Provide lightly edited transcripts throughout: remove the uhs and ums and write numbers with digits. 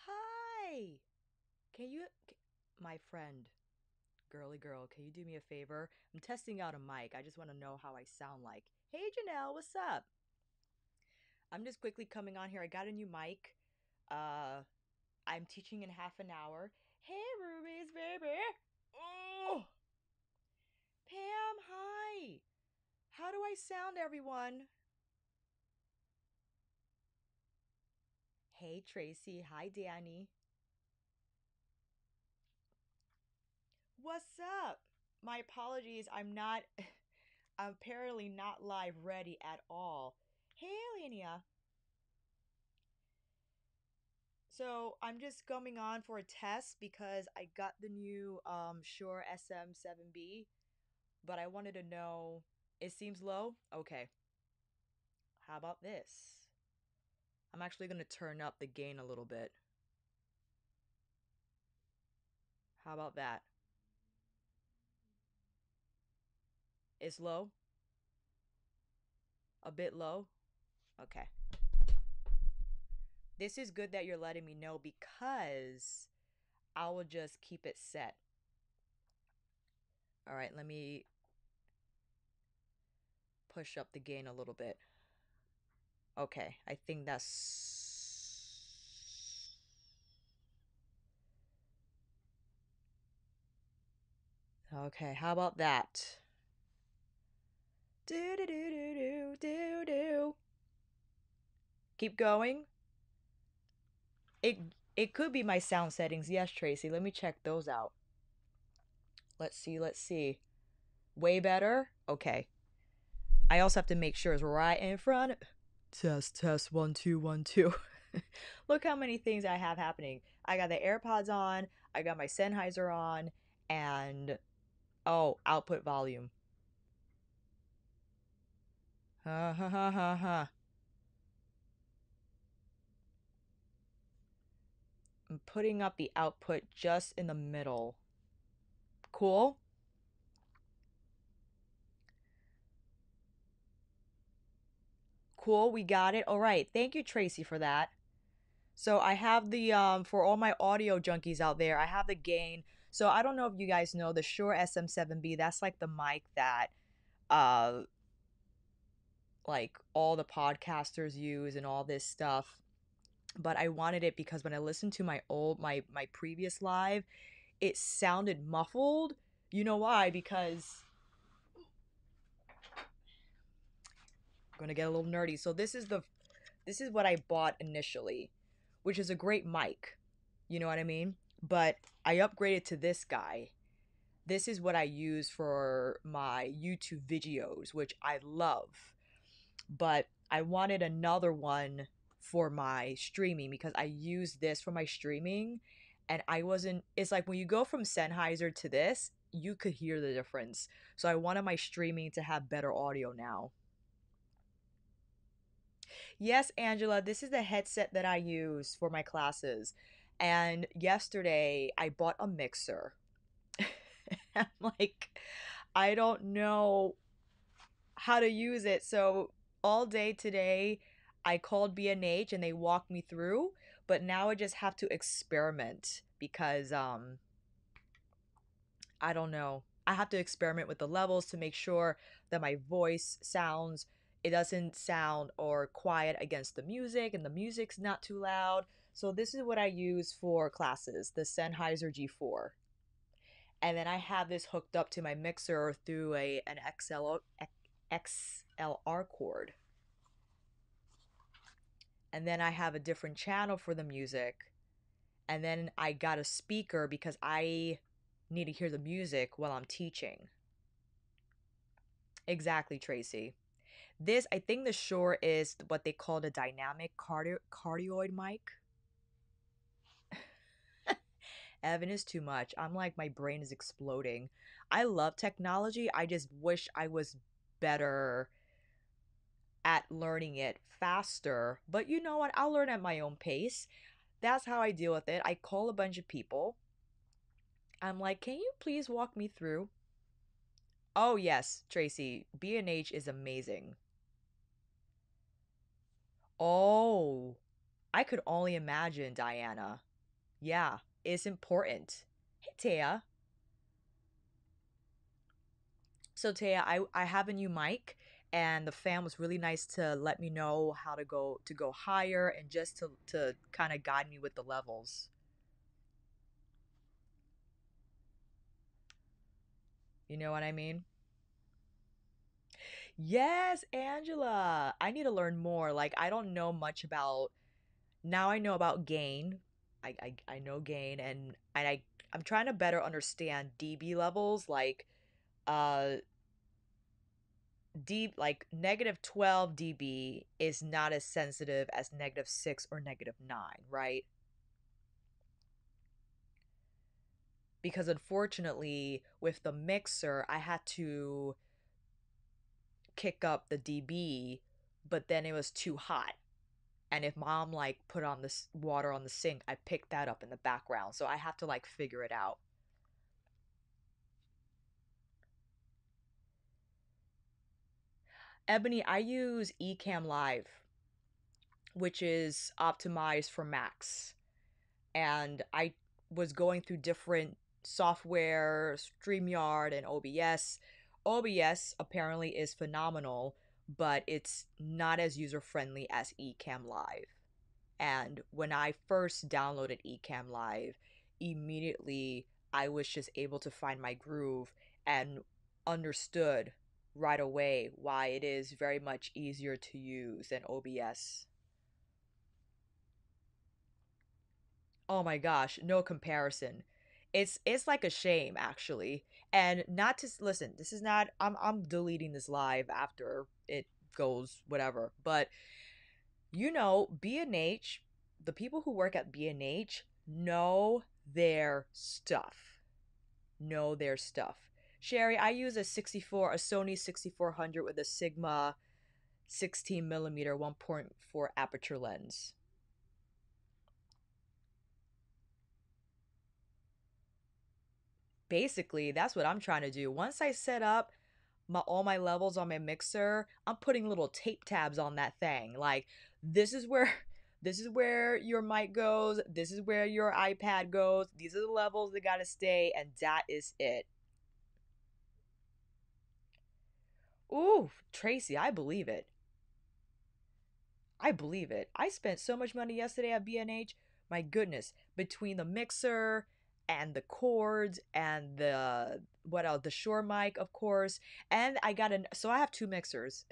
Hi. Can you, my friend, girly girl, can you do me a favor? I'm testing out a mic. I just want to know how I sound like. Hey, Janelle, what's up? I'm just quickly coming on here. I got a new mic. Uh, I'm teaching in half an hour. Hey, Rubies, baby. Oh, Pam, hi. How do I sound, everyone? Hey, Tracy. Hi, Danny. What's up? My apologies. I'm apparently not live ready at all. Hey, Alienia. So I'm just coming on for a test because I got the new Shure SM7B, but I wanted to know. It seems low. Okay. How about this? I'm actually going to turn up the gain a little bit. How about that? It's low? A bit low? Okay. This is good that you're letting me know because I will just keep it set. All right, let me push up the gain a little bit. Okay, I think that's okay. How about that? Do do do do do do do. Keep going. It it could be my sound settings. Yes, Tracy. Let me check those out. Let's see. Let's see. Way better. Okay. I also have to make sure it's right in front. Test test 1 2 1 2. Look how many things I have happening. I got the AirPods on. I got my Sennheiser on, and oh, output volume. Ha ha ha ha ha. I'm putting up the output just in the middle. Cool? Cool, we got it. All right. Thank you, Tracy, for that. So I have the for all my audio junkies out there, I have the gain. So I don't know if you guys know the Shure SM7B, that's like the mic that uh like all the podcasters use and all this stuff. But I wanted it because when I listened to my previous live, it sounded muffled. You know why? Because I'm gonna get a little nerdy. So this is what I bought initially, which is a great mic. You know what I mean? But I upgraded to this guy. This is what I use for my YouTube videos, which I love. But I wanted another one for my streaming because I use this for my streaming and I wasn't it's like when you go from Sennheiser to this, you could hear the difference. So I wanted my streaming to have better audio now. Yes, Angela, this is the headset that I use for my classes. And yesterday I bought a mixer. I'm like, I don't know how to use it. So all day today, I called B&H and they walked me through, but now I just have to experiment because I don't know. I have to experiment with the levels to make sure that my voice sounds it doesn't sound or quiet against the music and the music's not too loud. So this is what I use for classes, the Sennheiser G4. And then I have this hooked up to my mixer through an XLR cord. And then I have a different channel for the music. And then I got a speaker because I need to hear the music while I'm teaching. Exactly, Tracy. This, I think the Shure is what they call the dynamic cardioid mic. Evan is too much. I'm like, my brain is exploding. I love technology. I just wish I was better at learning it faster. But you know what? I'll learn at my own pace. That's how I deal with it. I call a bunch of people. I'm like, can you please walk me through? Oh, yes, Tracy. B&H is amazing. Oh, I could only imagine, Diana. Yeah, it's important. Hey, Taya. So Taya, I have a new mic, and the fan was really nice to let me know how to go higher and just to kind of guide me with the levels. You know what I mean? Yes, Angela. I need to learn more. Like I don't know much about now I know about gain. I know gain and I'm trying to better understand dB levels like uh deep like -12 dB is not as sensitive as -6 or -9, right? Because unfortunately with the mixer I had to kick up the dB, but then it was too hot. And if mom like put on this water on the sink, I picked that up in the background. So I have to like figure it out. Ebony, I use Ecamm Live, which is optimized for Macs. And I was going through different software, StreamYard and OBS. OBS apparently is phenomenal, but it's not as user friendly as Ecamm Live. And when I first downloaded Ecamm Live, immediately I was just able to find my groove and understood right away why it is very much easier to use than OBS. Oh my gosh, no comparison. It's like a shame actually. And not to listen, this is not I'm deleting this live after it goes whatever. But B&H, the people who work at B&H know their stuff. Know their stuff. Sherry, I use a Sony 6400 with a Sigma 16 millimeter 1.4 aperture lens. Basically, that's what I'm trying to do. Once I set up all my levels on my mixer, I'm putting little tape tabs on that thing. Like this is where this is where your mic goes, this is where your iPad goes. These are the levels that got to stay and that is it. Ooh, Tracy, I believe it. I believe it. I spent so much money yesterday at B&H. My goodness, between the mixer and the cords and the what else? The Shure mic, of course. And I have two mixers.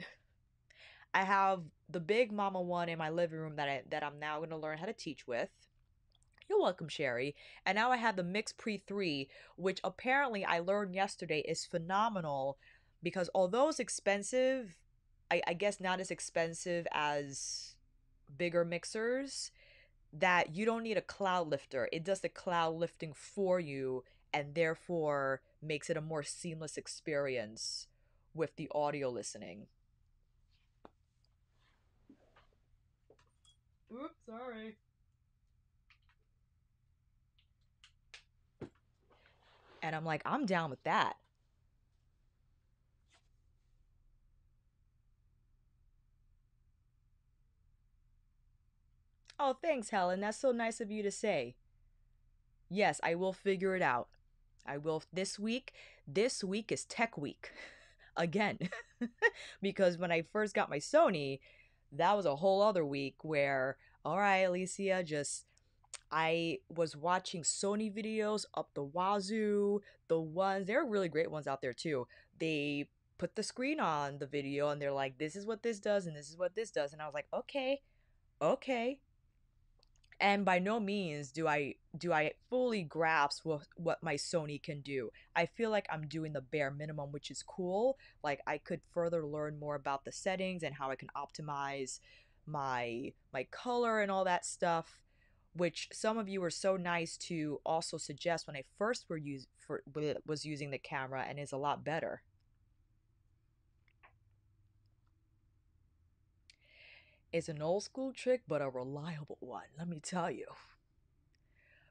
I have the big mama one in my living room that I'm now going to learn how to teach with. You're welcome, Sherry. And now I have the Mix Pre 3, which apparently I learned yesterday is phenomenal because although it's expensive, I guess not as expensive as bigger mixers, that you don't need a cloud lifter. It does the cloud lifting for you and therefore makes it a more seamless experience with the audio listening. Oops, sorry. And I'm like, I'm down with that. Oh, thanks, Helen. That's so nice of you to say. Yes, I will figure it out. I will this week. This week is tech week again. Because when I first got my Sony, that was a whole other week where, all right, Alicia, just I was watching Sony videos up the wazoo. There are really great ones out there too. They put the screen on the video and they're like, this is what this does and this is what this does. And I was like, okay, okay. And by no means do I fully grasp what my Sony can do. I feel like I'm doing the bare minimum, which is cool. Like I could further learn more about the settings and how I can optimize my color and all that stuff, which some of you were so nice to also suggest when I first was using the camera and is a lot better. It's an old school trick, but a reliable one, let me tell you.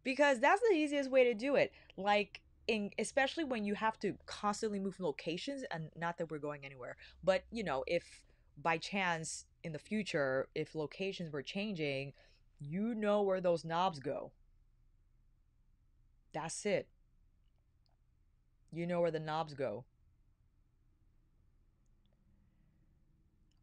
Because that's the easiest way to do it. Like in especially when you have to constantly move locations, and not that we're going anywhere, but if by chance in the future if locations were changing, you know where those knobs go. That's it. You know where the knobs go.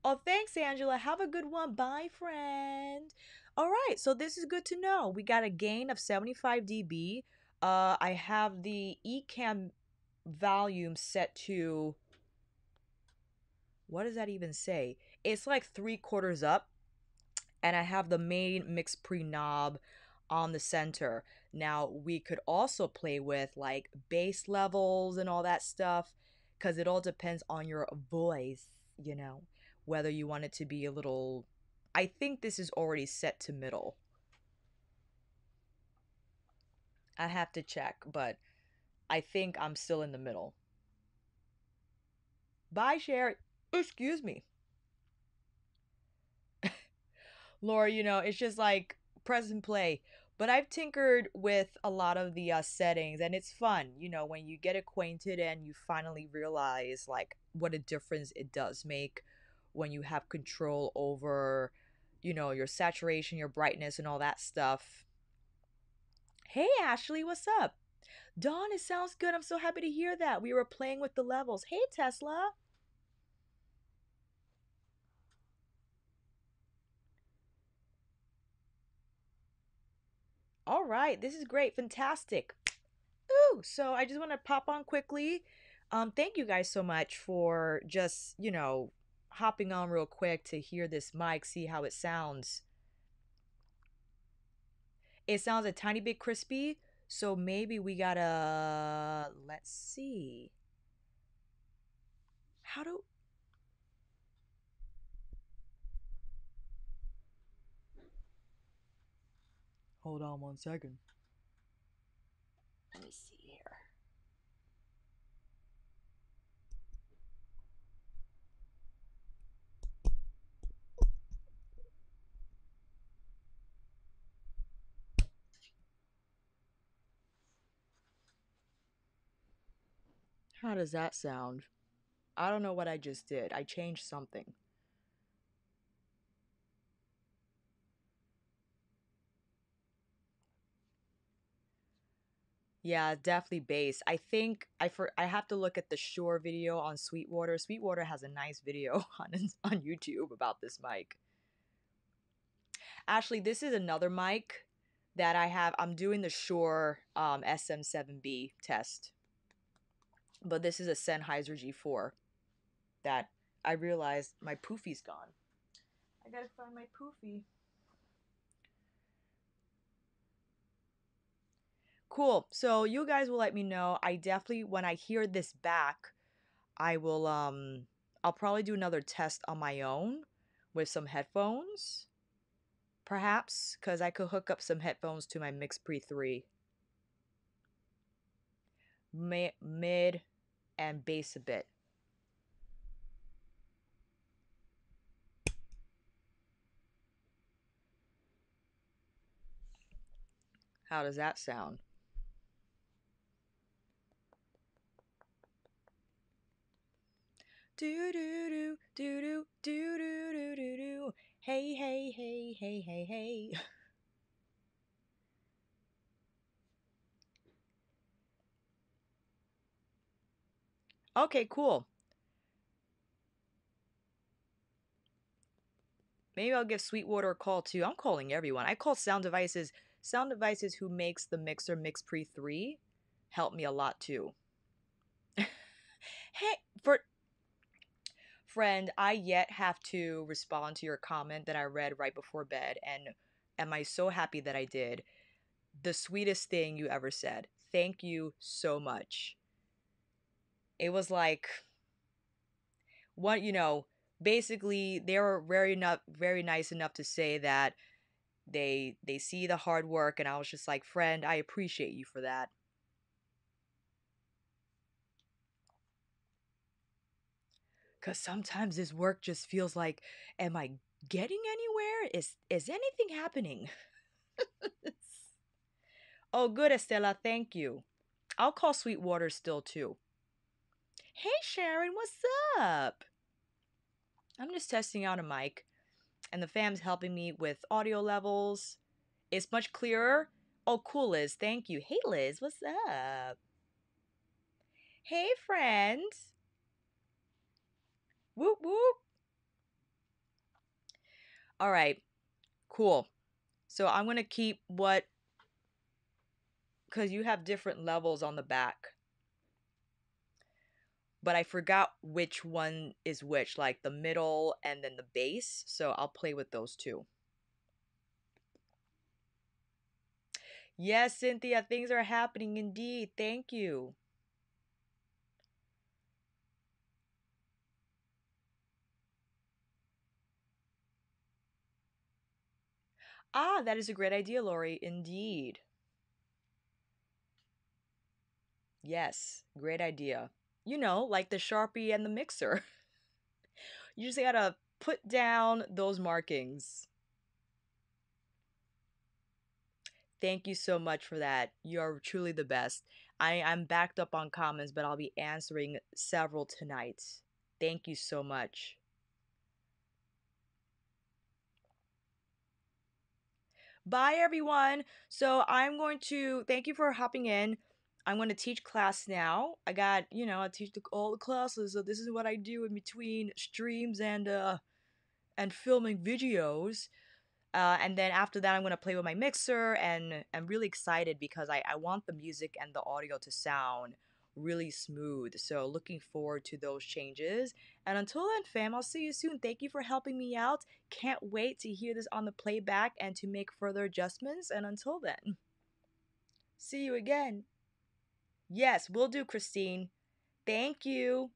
Oh, thanks, Angela. Have a good one. Bye, friend. All right, so this is good to know. We got a gain of 75 dB. I have the Ecamm volume set to, what does that even say? It's like 3/4 up, and I have the main mix pre knob on the center. Now, we could also play with like bass levels and all that stuff because it all depends on your voice, you know, whether you want it to be a little. I think this is already set to middle. I have to check, but I think I'm still in the middle. Bye, Sherry. Excuse me. Laura, it's just like press and play. But I've tinkered with a lot of the settings, and it's fun, when you get acquainted and you finally realize like what a difference it does make when you have control over, your saturation, your brightness, and all that stuff. Hey, Ashley, what's up? Dawn, it sounds good. I'm so happy to hear that. We were playing with the levels. Hey, Tesla. All right, this is great. Fantastic. Ooh, so I just want to pop on quickly. Thank you guys so much for just, hopping on real quick to hear this mic, see how it sounds. It sounds a tiny bit crispy, so maybe we gotta, let's see. How do, hold on 1 second. Let me see here. How does that sound? I don't know what I just did. I changed something. Yeah, definitely bass. I think I have to look at the Shure video on Sweetwater. Sweetwater has a nice video on YouTube about this mic. Actually, this is another mic that I have. I'm doing the Shure SM7B test, but this is a Sennheiser G4 that I realized my poofy's gone. I gotta find my poofy. Cool. So you guys will let me know. I definitely, when I hear this back, I will I'll probably do another test on my own with some headphones, perhaps, because I could hook up some headphones to my Mix Pre 3. Mid and bass a bit. How does that sound? Do do do do do do do do do do. Hey hey hey hey hey hey. Okay, cool. Maybe I'll give Sweetwater a call too. I'm calling everyone. I call Sound Devices. Sound Devices, who makes the mixer Mix Pre 3, help me a lot too. Hey, for friend, I yet have to respond to your comment that I read right before bed, and am I so happy that I did? The sweetest thing you ever said. Thank you so much. It was like what basically they were very nice enough to say that they see the hard work, and I was just like, friend, I appreciate you for that. Cause sometimes this work just feels like, am I getting anywhere? Is anything happening? Oh, good, Estella. Thank you. I'll call Sweetwater still too. Hey, Sharon, what's up? I'm just testing out a mic, and the fam's helping me with audio levels. It's much clearer. Oh, cool, Liz. Thank you. Hey, Liz, what's up? Hey, friend. Whoop, whoop. All right, cool. So I'm going to keep what, because you have different levels on the back, but I forgot which one is which, like the middle and then the base. So I'll play with those two. Yes, Cynthia, things are happening indeed. Thank you. Ah, that is a great idea, Lori. Indeed. Yes, great idea. Like the Sharpie and the mixer. You just gotta put down those markings. Thank you so much for that. You're truly the best. I'm backed up on comments, but I'll be answering several tonight. Thank you so much. Bye, everyone. So I'm going to thank you for hopping in. I'm going to teach class now. I teach all the classes. So this is what I do in between streams and filming videos. And then after that, I'm gonna play with my mixer, and I'm really excited because I want the music and the audio to sound really smooth. So looking forward to those changes. And until then, fam, I'll see you soon. Thank you for helping me out. Can't wait to hear this on the playback and to make further adjustments. And until then, see you again. Yes, we'll do, Christine. Thank you.